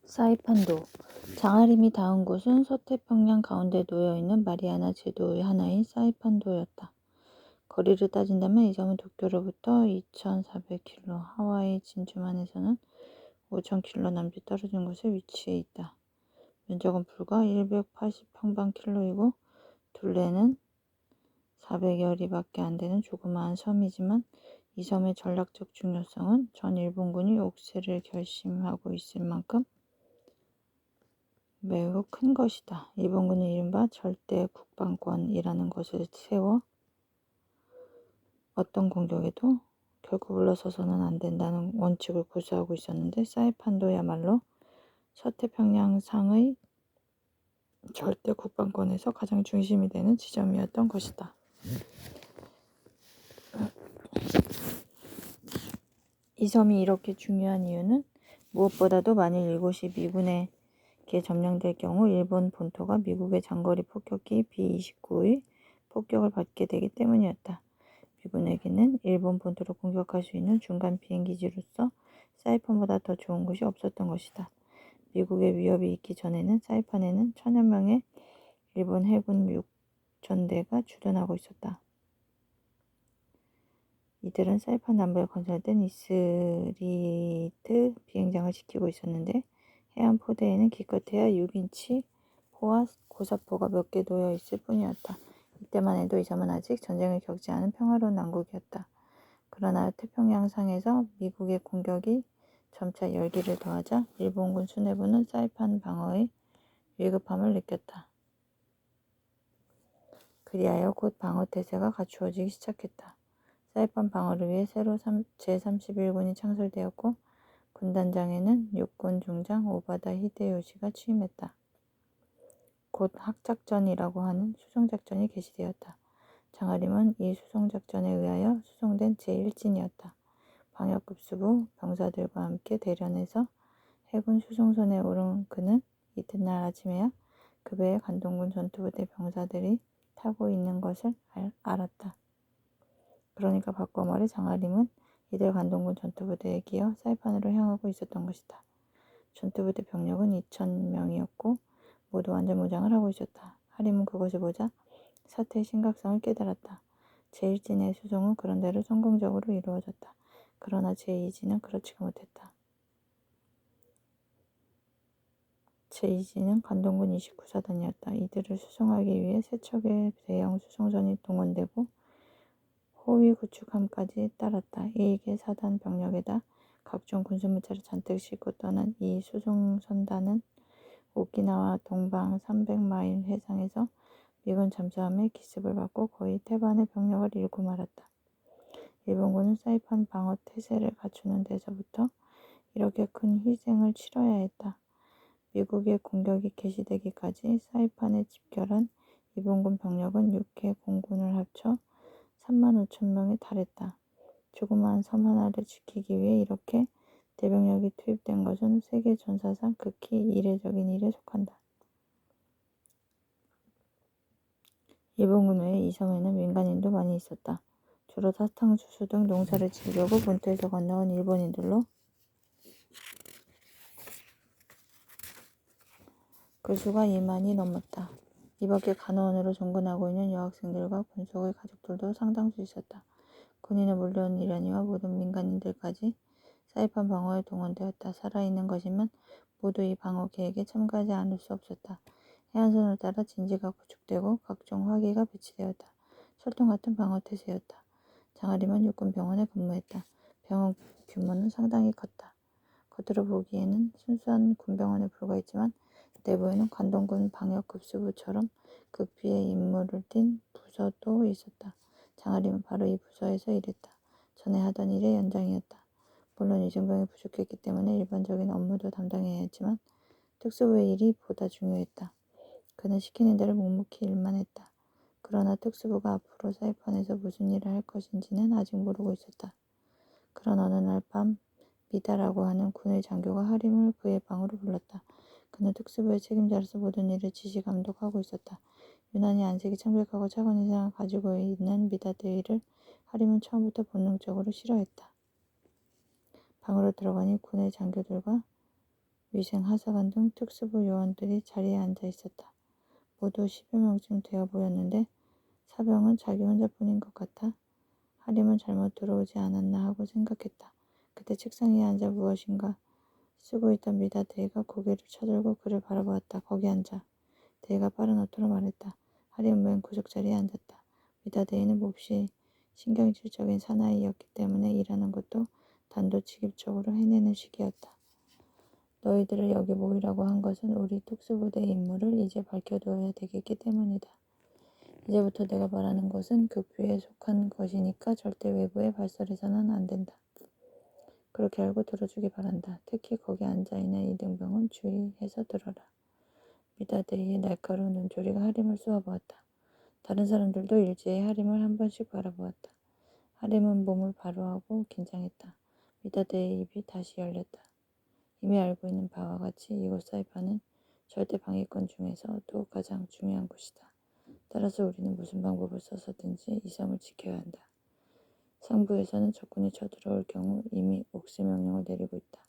사이판도 장하림이 닿은 곳은 서태평양 가운데 놓여있는 마리아나 제도의 하나인 사이판도였다. 거리를 따진다면 이 점은 도쿄로부터 2400km, 하와이 진주만에서는 5000km 남짓 떨어진 곳에 위치해 있다. 면적은 불과 180평방킬로이고 둘레는 400여 리밖에 안 되는 조그마한 섬이지만 이 섬의 전략적 중요성은 전 일본군이 옥세를 결심하고 있을 만큼 매우 큰 것이다. 일본군은 이른바 절대 국방권이라는 것을 세워 어떤 공격에도 결코 물러서서는 안 된다는 원칙을 고수하고 있었는데 사이판도야말로 서태평양상의 절대 국방권에서 가장 중심이 되는 지점이었던 것이다. 이 섬이 이렇게 중요한 이유는 무엇보다도 만일 이곳이 미군에게 점령될 경우 일본 본토가 미국의 장거리 폭격기 B-29의 폭격을 받게 되기 때문이었다. 미군에게는 일본 본토를 공격할 수 있는 중간 비행기지로서 사이판보다 더 좋은 곳이 없었던 것이다. 미국의 위협이 있기 전에는 사이판에는 1000여 명의 일본 해군 육전대가 주둔하고 있었다. 이들은 사이판 남부에 건설된 이스리트 비행장을 지키고 있었는데 해안 포대에는 기껏해야 6인치 포와 고사포가 몇 개 놓여 있을 뿐이었다. 이때만 해도 이 섬은 아직 전쟁을 겪지 않은 평화로운 남국이었다. 그러나 태평양상에서 미국의 공격이 점차 열기를 더하자 일본군 수뇌부는 사이판 방어의 위급함을 느꼈다. 그리하여 곧 방어태세가 갖추어지기 시작했다. 사이판 방어를 위해 새로 제31군이 창설되었고 군단장에는 육군 중장 오바다 히데요시가 취임했다. 곧 학작전이라고 하는 수송작전이 개시되었다. 장하림은 이 수송작전에 의하여 수송된 제1진이었다. 방역급수부 병사들과 함께 대련해서 해군 수송선에 오른 그는 이튿날 아침에야 그 배에 관동군 전투부대 병사들이 타고 있는 것을 알았다. 그러니까 바꿔 말해 장하림은 이들 관동군 전투부대에 기어 사이판으로 향하고 있었던 것이다. 전투부대 병력은 2000명이었고 모두 완전 무장을 하고 있었다. 하림은 그것을 보자 사태의 심각성을 깨달았다. 제1진의 수송은 그런대로 성공적으로 이루어졌다. 그러나 제2진은 그렇지가 못했다. 제2진은 관동군 29사단이었다. 이들을 수송하기 위해 세 척의 대형 수송선이 동원되고 호위 구축함까지 따랐다. 일개 사단 병력에다 각종 군수물자를 잔뜩 싣고 떠난 이 수송선단은 오키나와 동방 300마일 해상에서 미군 잠수함의 기습을 받고 거의 태반의 병력을 잃고 말았다. 일본군은 사이판 방어 태세를 갖추는 데서부터 이렇게 큰 희생을 치러야 했다. 미국의 공격이 개시되기까지 사이판에 집결한 일본군 병력은 6개 공군을 합쳐 35,000명에 달했다. 조그마한 섬 하나를 지키기 위해 이렇게 대병력이 투입된 것은 세계 전사상 극히 이례적인 일에 속한다. 일본군 외에 이 섬에는 민간인도 많이 있었다. 주로 사탕수수 등 농사를 지으려고 본토에서 건너온 일본인들로 그 수가 2만이 넘었다. 이 밖에 간호원으로 종근하고 있는 여학생들과 군속의 가족들도 상당수 있었다. 군인은 물론이라니와 모든 민간인들까지 사이판 방어에 동원되었다. 살아있는 것이면 모두 이 방어 계획에 참가하지 않을 수 없었다. 해안선을 따라 진지가 구축되고 각종 화기가 배치되었다. 철통 같은 방어 태세였다. 장하림은 육군병원에 근무했다. 병원 규모는 상당히 컸다. 겉으로 보기에는 순수한 군병원에 불과했지만 내부에는 관동군 방역급수부처럼 극비의 임무를 띤 부서도 있었다. 장하림은 바로 이 부서에서 일했다. 전에 하던 일의 연장이었다. 물론 이중병이 부족했기 때문에 일반적인 업무도 담당해야 했지만 특수부의 일이 보다 중요했다. 그는 시키는 대로 묵묵히 일만 했다. 그러나 특수부가 앞으로 사이판에서 무슨 일을 할 것인지는 아직 모르고 있었다. 그런 어느 날 밤 미다라고 하는 군의 장교가 하림을 그의 방으로 불렀다. 그는 특수부의 책임자로서 모든 일을 지시 감독하고 있었다. 유난히 안색이 창백하고 차가운 인상을 가지고 있는 미다데이를 하림은 처음부터 본능적으로 싫어했다. 방으로 들어가니 군의 장교들과 위생, 하사관 등 특수부 요원들이 자리에 앉아 있었다. 모두 10여 명쯤 되어 보였는데 사병은 자기 혼자뿐인 것 같아 하림은 잘못 들어오지 않았나 하고 생각했다. 그때 책상 위에 앉아 무엇인가 쓰고 있던 미다 데이가 고개를 쳐들고 그를 바라보았다. 거기 앉아. 데이가 빠른 어투로 말했다. 하림은 맨 구석자리에 앉았다. 미다 데이는 몹시 신경질적인 사나이였기 때문에 일하는 것도 단도직입적으로 해내는 시기였다. 너희들을 여기 모이라고 한 것은 우리 특수부대의 임무를 이제 밝혀두어야 되겠기 때문이다. 이제부터 내가 말하는 것은 극비에 속한 것이니까 절대 외부에 발설해서는 안 된다. 그렇게 알고 들어주기 바란다. 특히 거기 앉아있는 이등병은 주의해서 들어라. 미다데이의 날카로운 눈초리가 하림을 쏘아보았다. 다른 사람들도 일제히 하림을 한 번씩 바라보았다. 하림은 몸을 바로하고 긴장했다. 미다데이의 입이 다시 열렸다. 이미 알고 있는 바와 같이 이곳 사이판은 절대 방위권 중에서도 가장 중요한 곳이다. 따라서 우리는 무슨 방법을 써서든지 이 섬을 지켜야 한다. 상부에서는 적군이 쳐들어올 경우 이미 옥새 명령을 내리고 있다.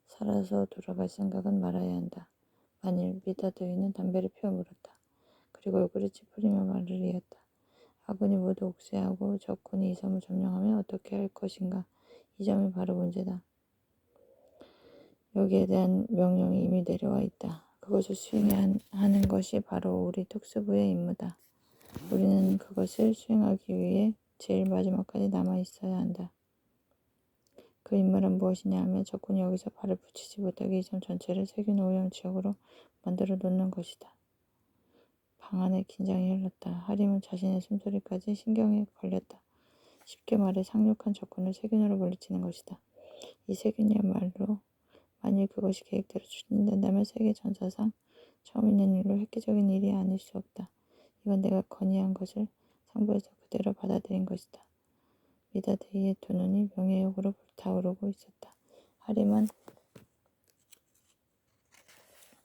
살아서 돌아갈 생각은 말아야 한다. 만일 미다드위는 담배를 피워 물었다. 그리고 얼굴을 찌푸리며 말을 이었다. 아군이 모두 옥새하고 적군이 이 섬을 점령하면 어떻게 할 것인가. 이 점이 바로 문제다. 여기에 대한 명령이 이미 내려와 있다. 그것을 수행해야 하는 것이 바로 우리 특수부의 임무다. 우리는 그것을 수행하기 위해 제일 마지막까지 남아 있어야 한다. 그 임무는 무엇이냐 하면 적군이 여기서 발을 붙이지 못하게 이 섬 전체를 세균 오염 지역으로 만들어 놓는 것이다. 방 안에 긴장이 흘렀다. 하림은 자신의 숨소리까지 신경에 걸렸다. 쉽게 말해 상륙한 적군을 세균으로 물리치는 것이다. 이 세균이야말로 만일 그것이 계획대로 추진된다면 세계 전사상 처음 있는 일로 획기적인 일이 아닐 수 없다. 이건 내가 건의한 것을 상부에서 그대로 받아들인 것이다. 미다데이의 두 눈이 명예욕으로 불타오르고 있었다. 하림은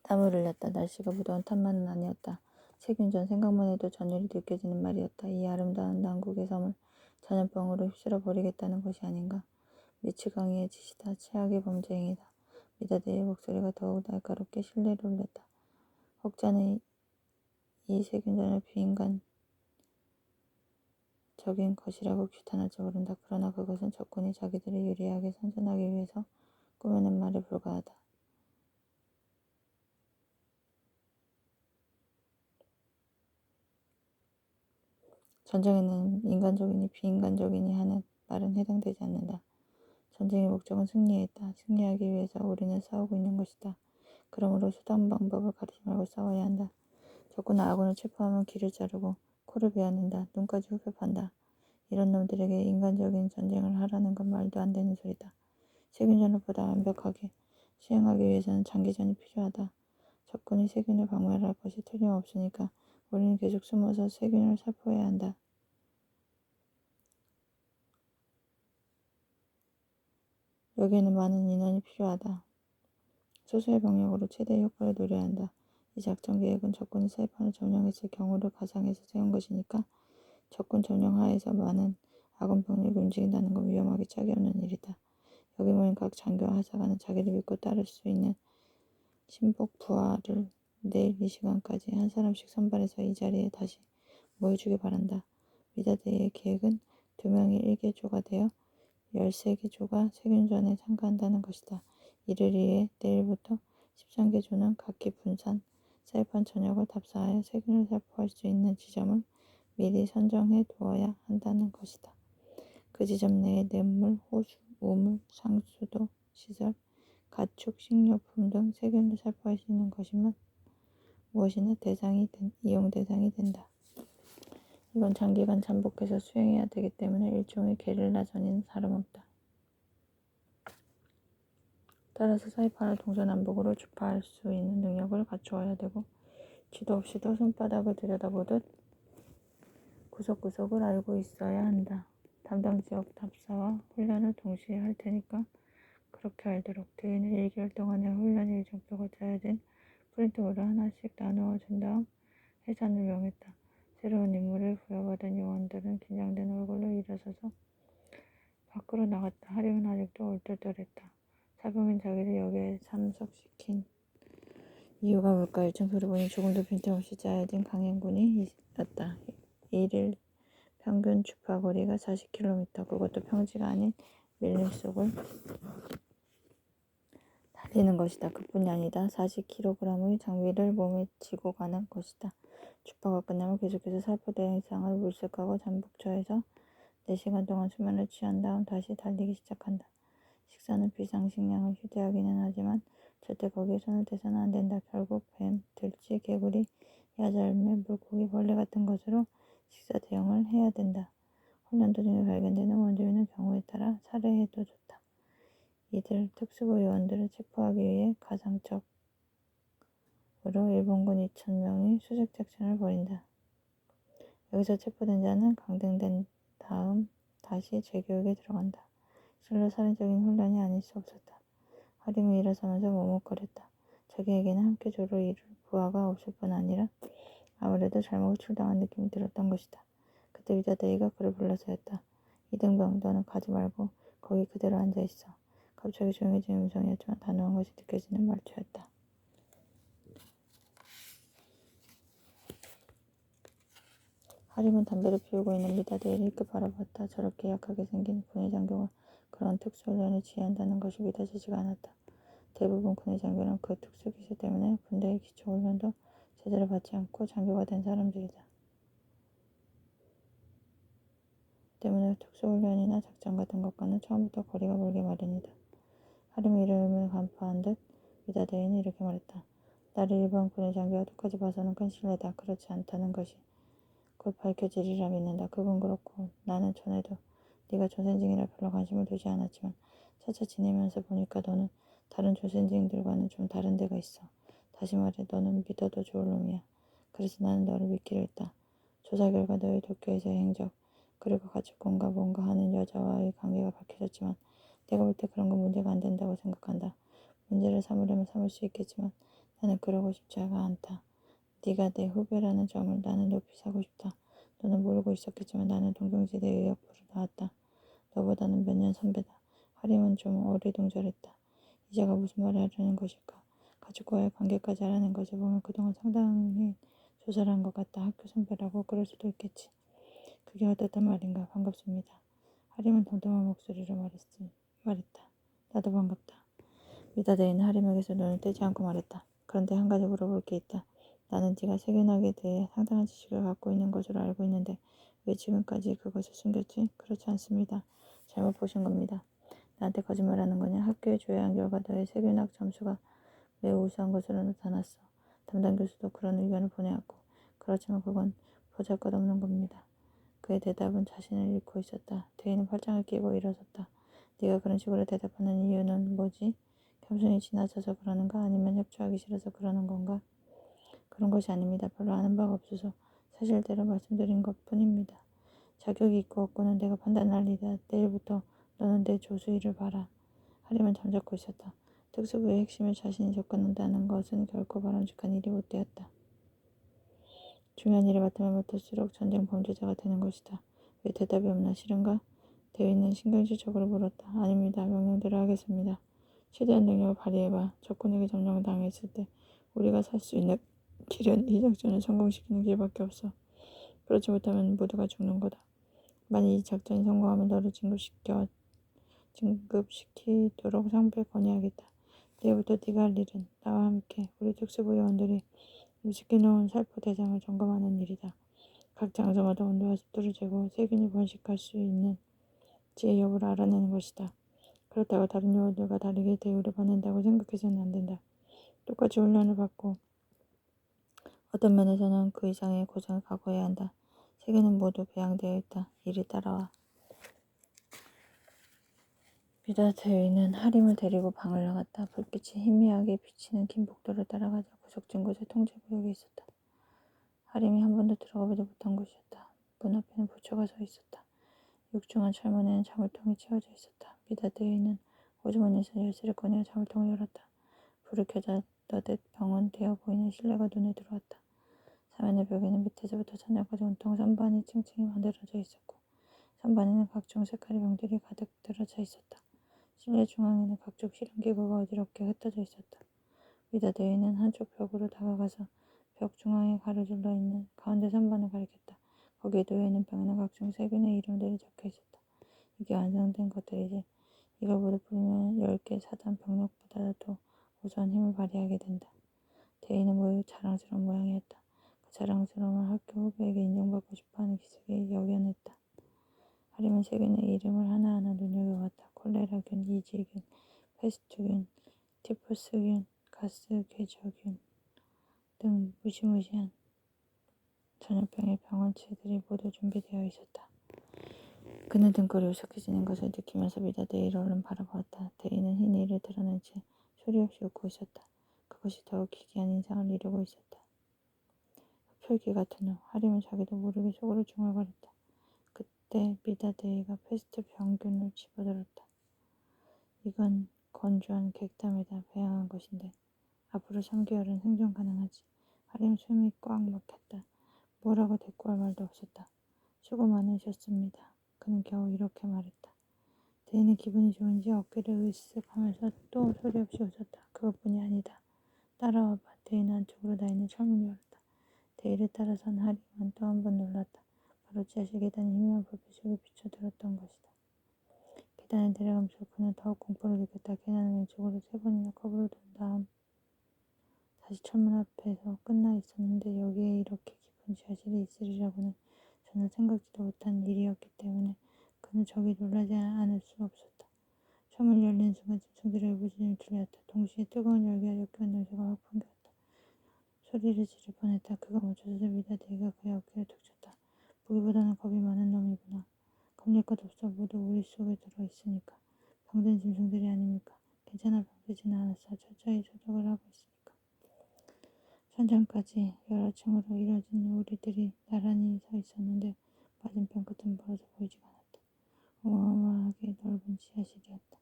땀을 흘렸다. 날씨가 무더운 탓만은 아니었다. 세균전 생각만 해도 전율이 느껴지는 말이었다. 이 아름다운 남국의 섬을 전염병으로 휩쓸어 버리겠다는 것이 아닌가. 미치광이의 짓이다. 최악의 범죄 행위다. 미다데이의 목소리가 더욱 날카롭게 신뢰를 울렸다. 혹자는 이 세균전을 비인간적인 것이라고 규탄할지 모른다. 그러나 그것은 적군이 자기들을 유리하게 선전하기 위해서 꾸며낸 말에 불과하다. 전쟁에는 인간적이니 비인간적이니 하는 말은 해당되지 않는다. 전쟁의 목적은 승리했다. 승리하기 위해서 우리는 싸우고 있는 것이다. 그러므로 수단 방법을 가리지 말고 싸워야 한다. 적군은 아군을 체포하면 귀를 자르고 코를 베어낸다. 눈까지 흡입 판다. 이런 놈들에게 인간적인 전쟁을 하라는 건 말도 안 되는 소리다. 세균전을 보다 완벽하게 수행하기 위해서는 장기전이 필요하다. 적군이 세균을 박멸할 것이 틀림없으니까 우리는 계속 숨어서 세균을 살포해야 한다. 여기에는 많은 인원이 필요하다. 소수의 병력으로 최대의 효과를 노려야 한다. 이 작전 계획은 적군이 사이판을 점령했을 경우를 가상해서 세운 것이니까 적군 점령 하에서 많은 아군 병력이 움직인다는 건 위험하기 짝이 없는 일이다. 여기 모인 각 장교와 하사관은 자기를 믿고 따를 수 있는 신복 부하를 내일 이 시간까지 한 사람씩 선발해서 이 자리에 다시 모여주기 바란다. 미다데이의 계획은 2명이 1개조가 되어 13개조가 세균전에 참가한다는 것이다. 이를 위해 내일부터 13개조는 각기 분산 사이판 전역을 답사하여 세균을 살포할 수 있는 지점을 미리 선정해 두어야 한다는 것이다. 그 지점 내에 냇물, 호수, 우물, 상수도, 시설, 가축, 식료품 등 세균을 살포할 수 있는 것이면 무엇이나 이용 대상이 된다. 이건 장기간 잠복해서 수행해야 되기 때문에 일종의 게릴라전인 사람없다. 따라서 사이판을 동서남북으로 주파할 수 있는 능력을 갖추어야 되고 지도 없이도 손바닥을 들여다보듯 구석구석을 알고 있어야 한다. 담당 지역 답사와 훈련을 동시에 할 테니까 그렇게 알도록 대인은 1개월 동안의 훈련 일정표가 짜여진 프린트물을 하나씩 나누어 준 다음 해산을 명했다. 새로운 임무를 부여받은 요원들은 긴장된 얼굴로 일어서서 밖으로 나갔다. 하림은 아직도 얼떨떨했다. 사병은 자기를 여기에 참석시킨 이유가 뭘까? 일정표를 보니 조금도 빈틈없이 짜여진 강행군이 있었다. 일일 평균 주파거리가 40km, 그것도 평지가 아닌 밀림속을 달리는 것이다. 그뿐이 아니다. 40kg의 장비를 몸에 지고 가는 것이다. 주파가 끝나면 계속해서 살포대상을 물색하고 잠복처에서 4시간 동안 수면을 취한 다음 다시 달리기 시작한다. 식사는 비상식량을 휴대하기는 하지만 절대 거기에 손을 대서는 안 된다. 결국 뱀, 들쥐, 개구리, 야자열매, 물고기, 벌레 같은 것으로 식사 대용을 해야 된다. 훈련 도중에 발견되는 원주민은 경우에 따라 살해해도 좋다. 이들 특수부 요원들을 체포하기 위해 가상적으로 일본군 2,000명이 수색 작전을 벌인다. 여기서 체포된 자는 강등된 다음 다시 재교육에 들어간다. 실로 살인적인 혼란이 아닐 수 없었다. 하림이 일어서면서 머뭇거렸다. 자기에게는 함께 조를 이룰 부하가 없을 뿐 아니라 아무래도 잘못 출당한 느낌이 들었던 것이다. 그때 위다데이가 그를 불러서였다. 이등병, 너는 가지 말고 거기 그대로 앉아있어. 갑자기 조용해진 음성이었지만 단호한 것이 느껴지는 말투였다. 하림은 담배를 피우고 있는 위다데이를 희끗 바라보았다. 저렇게 약하게 생긴 군의 장교가 그런 특수훈련을 지휘한다는 것이 믿어지지가 않았다. 대부분 군의 장교는 그 특수기술 때문에 군대의 기초훈련도 제대로 받지 않고 장교가 된 사람들이다. 때문에 특수훈련이나 작전 같은 것과는 처음부터 거리가 멀게 마련이다. 하림의 이름을 간파한 듯 위다데이는 이렇게 말했다. 나를 일반 군의 장교와 똑같이 봐서는 큰 실례다. 그렇지 않다는 것이 곧 밝혀지리라 믿는다. 그건 그렇고 나는 전에도 네가 조센징이라 별로 관심을 두지 않았지만 차차 지내면서 보니까 너는 다른 조센징들과는 좀 다른 데가 있어. 다시 말해 너는 믿어도 좋을 놈이야. 그래서 나는 너를 믿기로 했다. 조사 결과 너의 도쿄에서의 행적 그리고 가축공과 뭔가 하는 여자와의 관계가 밝혀졌지만 내가 볼 때 그런 건 문제가 안 된다고 생각한다. 문제를 삼으려면 삼을 수 있겠지만 나는 그러고 싶지가 않다. 네가 내 후배라는 점을 나는 높이 사고 싶다. 너는 모르고 있었겠지만 나는 동경지대 의학부를 나왔다. 너보다는 몇 년 선배다. 하림은 좀 어리둥절했다. 이자가 무슨 말을 하려는 것일까? 가족과의 관계까지 알아낸 것을 보면 그동안 상당히 조사를 한 것 같다. 학교 선배라고 그럴 수도 있겠지. 그게 어떻단 말인가? 반갑습니다. 하림은 덤덤한 목소리로 말했다. 나도 반갑다. 위다데이는 하림에게서 눈을 떼지 않고 말했다. 그런데 한 가지 물어볼 게 있다. 나는 네가 세균학에 대해 상당한 지식을 갖고 있는 것으로 알고 있는데 왜 지금까지 그것을 숨겼지? 그렇지 않습니다. 잘못 보신 겁니다. 나한테 거짓말하는 거냐? 학교의 조회한 결과 너의 세균학 점수가 매우 우수한 것으로 나타났어. 담당 교수도 그런 의견을 보내왔고 그렇지만 그건 보잘것없는 겁니다. 그의 대답은 자신을 잃고 있었다. 데이는 팔짱을 끼고 일어섰다. 네가 그런 식으로 대답하는 이유는 뭐지? 겸손이 지나쳐서 그러는가? 아니면 협조하기 싫어서 그러는 건가? 그런 것이 아닙니다. 별로 아는 바가 없어서 사실대로 말씀드린 것뿐입니다. 자격이 있고 없고는 내가 판단할 일이다. 내일부터 너는 내 조수일을 봐라. 하림은 잠자코 있었다. 특수부의 핵심을 자신이 접근한다는 것은 결코 바람직한 일이 못 되었다. 중요한 일을 맡으면 맡을수록 전쟁 범죄자가 되는 것이다. 왜 대답이 없나? 싫은가? 대위는 신경질적으로 물었다. 아닙니다. 명령대로 하겠습니다. 최대한 능력을 발휘해봐. 적군에게 점령당했을 때 우리가 살 수 있는 길은 이 작전을 성공시키는 길밖에 없어. 그렇지 못하면 모두가 죽는 거다. 만일 이 작전이 성공하면 너를 진급시키도록 상부에 건의하겠다. 내일부터 네가 할 일은 나와 함께 우리 특수부 요원들이 음식해놓은 살포 대상을 점검하는 일이다. 각 장소마다 온도와 습도를 재고 세균이 번식할 수 있는지의 여부를 알아내는 것이다. 그렇다고 다른 요원들과 다르게 대우를 받는다고 생각해서는 안 된다. 똑같이 훈련을 받고 어떤 면에서는 그 이상의 고생을 각오해야 한다. 세계는 모두 배양되어 있다. 이리 따라와. 위다데이는 하림을 데리고 방을 나갔다. 불빛이 희미하게 비치는 긴 복도를 따라가자 구석진 곳에 통제구역이 있었다. 하림이 한 번도 들어가보지 못한 곳이었다. 문 앞에는 부처가 서 있었다. 육중한 철문에는 자물통이 채워져 있었다. 위다데이는 호주머니에서 열쇠를 꺼내어 자물통을 열었다. 불을 켜자 너댓 병원되어 보이는 실내가 눈에 들어왔다. 사면의 벽에는 밑에서부터 천장까지 온통 선반이 층층이 만들어져 있었고 선반에는 각종 색깔의 병들이 가득 들어차 있었다. 실내 중앙에는 각종 실험기구가 어지럽게 흩어져 있었다. 미다데이는 한쪽 벽으로 다가가서 벽 중앙에 가로질러 있는 가운데 선반을 가리켰다. 거기에 놓여있는 병에는 각종 세균의 이름들이 적혀 있었다. 이게 완성된 것들이지. 이걸 모두 뿌리면 10개 사단 병력보다도 우수한 힘을 발휘하게 된다. 데이는 매우 자랑스러운 모양이었다. 그 자랑스러움을 학교 후배에게 인정받고 싶어하는 기색이 역연했다. 하림은 세균의 이름을 하나하나 눈여겨봤다. 콜레라균, 이지균, 페스트균, 티푸스균, 가스궤저균 등 무시무시한 전염병의 병원체들이 모두 준비되어 있었다. 그는 등골이 오싹해지는 것을 느끼면서 미다데이를 얼른 바라보았다. 데이는 흰 이를 드러낸 채 소리 없이 웃고 있었다. 그것이 더욱 기괴한 인상을 이루고 있었다. 흡혈귀 같은 놈. 하림은 자기도 모르게 속으로 중얼거렸다. 그때 미다데이가 페스트 병균을 집어들었다. 이건 건조한 객담에다 배양한 것인데 앞으로 3개월은 생존 가능하지. 하림 숨이 꽉 막혔다. 뭐라고 대꾸할 말도 없었다. 수고 많으셨습니다. 그는 겨우 이렇게 말했다. 데이는 기분이 좋은지 어깨를 으쓱 하면서 또 소리 없이 웃었다. 그것뿐이 아니다. 따라와봐. 데이는 안쪽으로 나 있는 철문을 열었다. 데이를 따라선 하림은 또 한 번 놀랐다. 바로 지하실 계단이 희미한 불빛 속에 비춰들었던 것이다. 계단을 내려가면서 그는 더욱 공포를 느꼈다. 계단을 왼쪽으로 3번이나 커브로 돈 다음 다시 철문 앞에서 끝나 있었는데 여기에 이렇게 깊은 지하실이 있으리라고는 전혀 생각지도 못한 일이었기 때문에 그는 저기 놀라지 않을 수 없었다. 철문이 열리는 순간 짐승들의 울부짖음이 들렸다. 동시에 뜨거운 열기와 역겨운 냄새가 확 풍겨왔다. 소리를 지를 뻔했다. 그가 멈춰서 미다데이가 그의 어깨를 툭 쳤다. 보기보다는 겁이 많은 놈이구나. 겁낼 것 없어. 모두 우리 속에 들어있으니까. 병든 짐승들이 아닙니까? 괜찮아. 병들지는 않았어. 철저히 소독을 하고 있으니까. 천장까지 여러 층으로 이뤄진 우리들이 나란히 서 있었는데 맞은편 끝은 멀어서 보이지가 않았다. 어마어마하게 넓은 지하실이었다.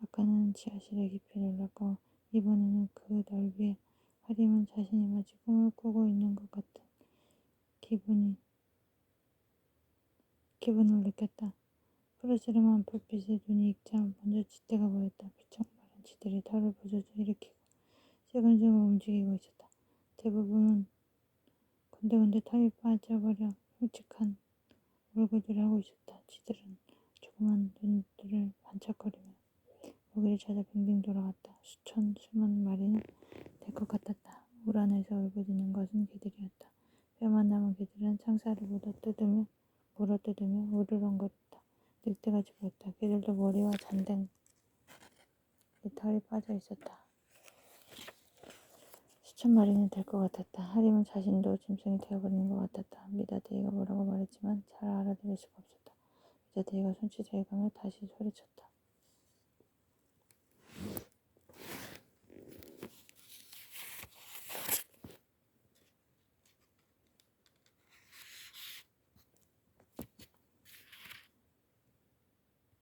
아까는 지하실의 깊이를 놀랐고 이번에는 그 넓이에 하림은 자신이 마치 꿈을 꾸고 있는 것 같은 기분을 느꼈다. 푸르스름한 불빛에 눈이 익자 먼저 쥐떼가 보였다. 비쩍 마른 쥐들이 털을 부서져 일으키고 슬금슬금 움직이고 있었다. 대부분은 군데군데 털이 빠져버려 흉측한 얼굴들을 하고 있었다. 쥐들은 조그만 눈들을 반짝거리며 먹이를 찾아 빙빙 돌아갔다. 수만 마리는 될 것 같았다. 물 안에서 울부짖는 것은 개들이었다. 뼈만 남은 개들은 창살을 물어뜯으며 으르렁거렸다. 늑대같이 보였다. 개들도 머리와 잔등에 털이 빠져 있었다. 수천 마리는 될 것 같았다. 하림은 자신도 짐승이 되어버리는 것 같았다. 미다데이가 뭐라고 말했지만 잘 알아들을 수가 없었다. 미다데이가 손짓을 해가며 다시 소리쳤다.